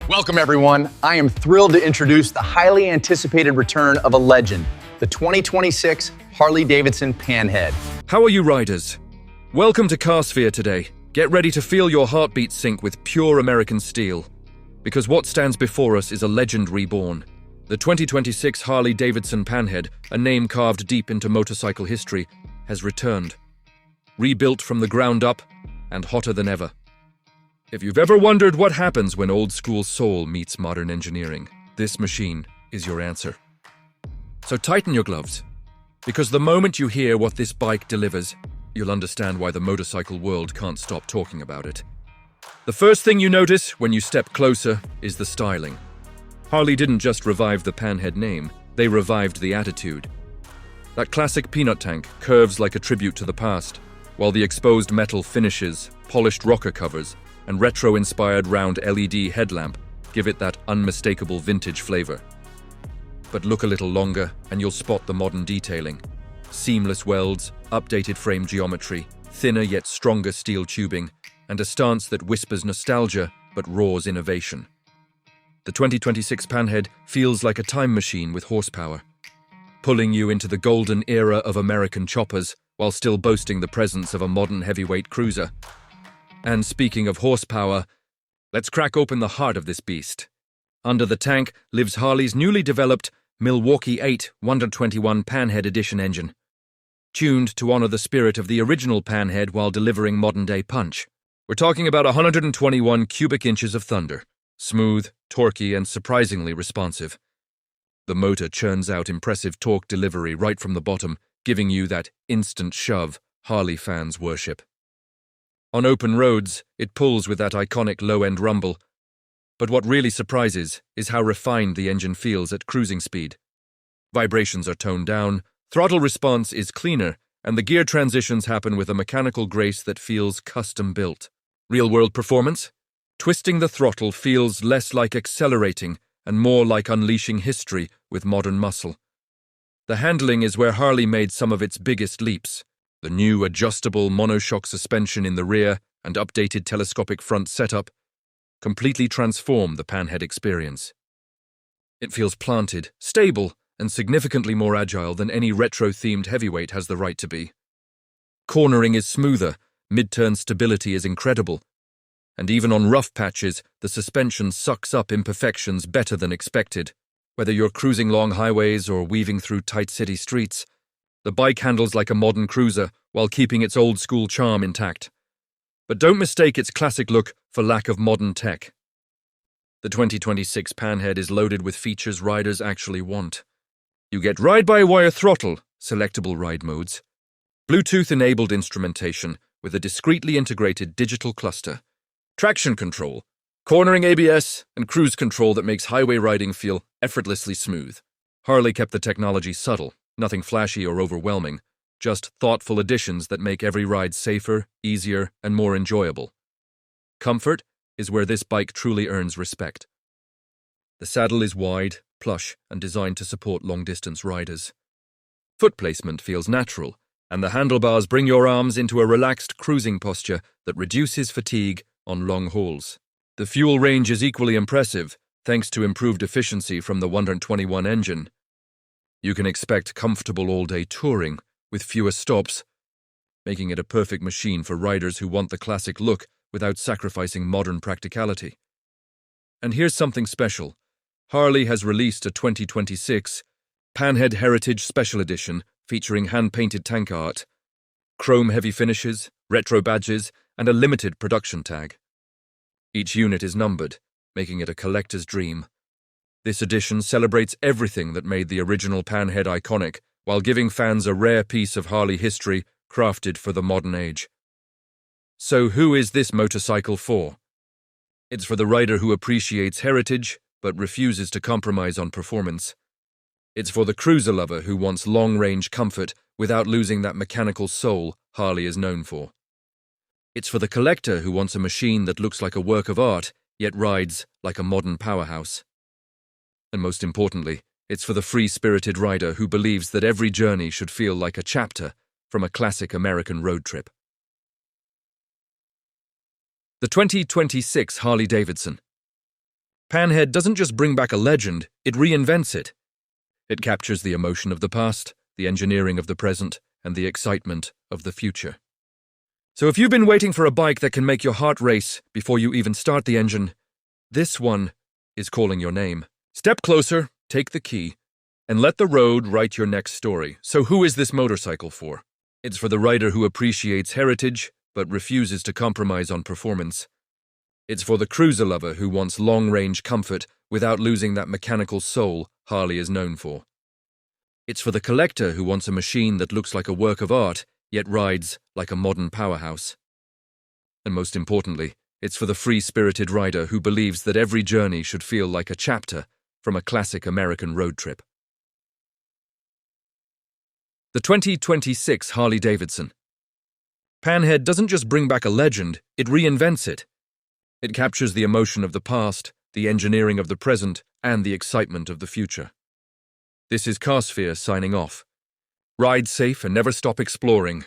Welcome, everyone. I am thrilled to introduce the highly anticipated return of a legend, the 2026 Harley-Davidson Panhead. How are you, riders? Welcome to Carsphere today. Get ready to feel your heartbeat sync with pure American steel. Because what stands before us is a legend reborn. The 2026 Harley-Davidson Panhead, a name carved deep into motorcycle history, has returned. Rebuilt from the ground up and hotter than ever. If you've ever wondered what happens when old-school soul meets modern engineering, this machine is your answer. So tighten your gloves, because the moment you hear what this bike delivers, you'll understand why the motorcycle world can't stop talking about it. The first thing you notice when you step closer is the styling. Harley didn't just revive the Panhead name, they revived the attitude. That classic peanut tank curves like a tribute to the past, while the exposed metal finishes, polished rocker covers, and retro-inspired round LED headlamp give it that unmistakable vintage flavor. But look a little longer and you'll spot the modern detailing. Seamless welds, updated frame geometry, thinner yet stronger steel tubing, and a stance that whispers nostalgia but roars innovation. The 2026 Panhead feels like a time machine with horsepower, pulling you into the golden era of American choppers while still boasting the presence of a modern heavyweight cruiser. And speaking of horsepower, let's crack open the heart of this beast. Under the tank lives Harley's newly developed Milwaukee 8 121 Panhead Edition engine, tuned to honor the spirit of the original Panhead while delivering modern-day punch. We're talking about 121 cubic inches of thunder, smooth, torquey, and surprisingly responsive. The motor churns out impressive torque delivery right from the bottom, giving you that instant shove Harley fans worship. On open roads, it pulls with that iconic low-end rumble. But what really surprises is how refined the engine feels at cruising speed. Vibrations are toned down, throttle response is cleaner, and the gear transitions happen with a mechanical grace that feels custom-built. Real-world performance? Twisting the throttle feels less like accelerating and more like unleashing history with modern muscle. The handling is where Harley made some of its biggest leaps. The new adjustable monoshock suspension in the rear and updated telescopic front setup completely transform the Panhead experience. It feels planted, stable, and significantly more agile than any retro-themed heavyweight has the right to be. Cornering is smoother, mid-turn stability is incredible, and even on rough patches, the suspension sucks up imperfections better than expected. Whether you're cruising long highways or weaving through tight city streets, the bike handles like a modern cruiser while keeping its old-school charm intact. But don't mistake its classic look for lack of modern tech. The 2026 Panhead is loaded with features riders actually want. You get ride-by-wire throttle, selectable ride modes, Bluetooth-enabled instrumentation with a discreetly integrated digital cluster, traction control, cornering ABS, and cruise control that makes highway riding feel effortlessly smooth. Harley kept the technology subtle. Nothing flashy or overwhelming, just thoughtful additions that make every ride safer, easier, and more enjoyable. Comfort is where this bike truly earns respect. The saddle is wide, plush, and designed to support long-distance riders. Foot placement feels natural, and the handlebars bring your arms into a relaxed cruising posture that reduces fatigue on long hauls. The fuel range is equally impressive, thanks to improved efficiency from the 121 engine. You can expect comfortable all-day touring with fewer stops, making it a perfect machine for riders who want the classic look without sacrificing modern practicality. And here's something special. Harley has released a 2026 Panhead Heritage Special Edition featuring hand-painted tank art, chrome-heavy finishes, retro badges, and a limited production tag. Each unit is numbered, making it a collector's dream. This edition celebrates everything that made the original Panhead iconic, while giving fans a rare piece of Harley history crafted for the modern age. So who is this motorcycle for? It's for the rider who appreciates heritage, but refuses to compromise on performance. It's for the cruiser lover who wants long-range comfort without losing that mechanical soul Harley is known for. It's for the collector who wants a machine that looks like a work of art, yet rides like a modern powerhouse. And most importantly, it's for the free-spirited rider who believes that every journey should feel like a chapter from a classic American road trip. The 2026 Harley-Davidson Panhead doesn't just bring back a legend, it reinvents it. It captures the emotion of the past, the engineering of the present, and the excitement of the future. So if you've been waiting for a bike that can make your heart race before you even start the engine, this one is calling your name. Step closer, take the key, and let the road write your next story. So who is this motorcycle for? It's for the rider who appreciates heritage but refuses to compromise on performance. It's for the cruiser lover who wants long-range comfort without losing that mechanical soul Harley is known for. It's for the collector who wants a machine that looks like a work of art, yet rides like a modern powerhouse. And most importantly, it's for the free-spirited rider who believes that every journey should feel like a chapter from a classic American road trip. The 2026 Harley-Davidson Panhead doesn't just bring back a legend, it reinvents it. It captures the emotion of the past, the engineering of the present, and the excitement of the future. This is Carsphere signing off. Ride safe and never stop exploring.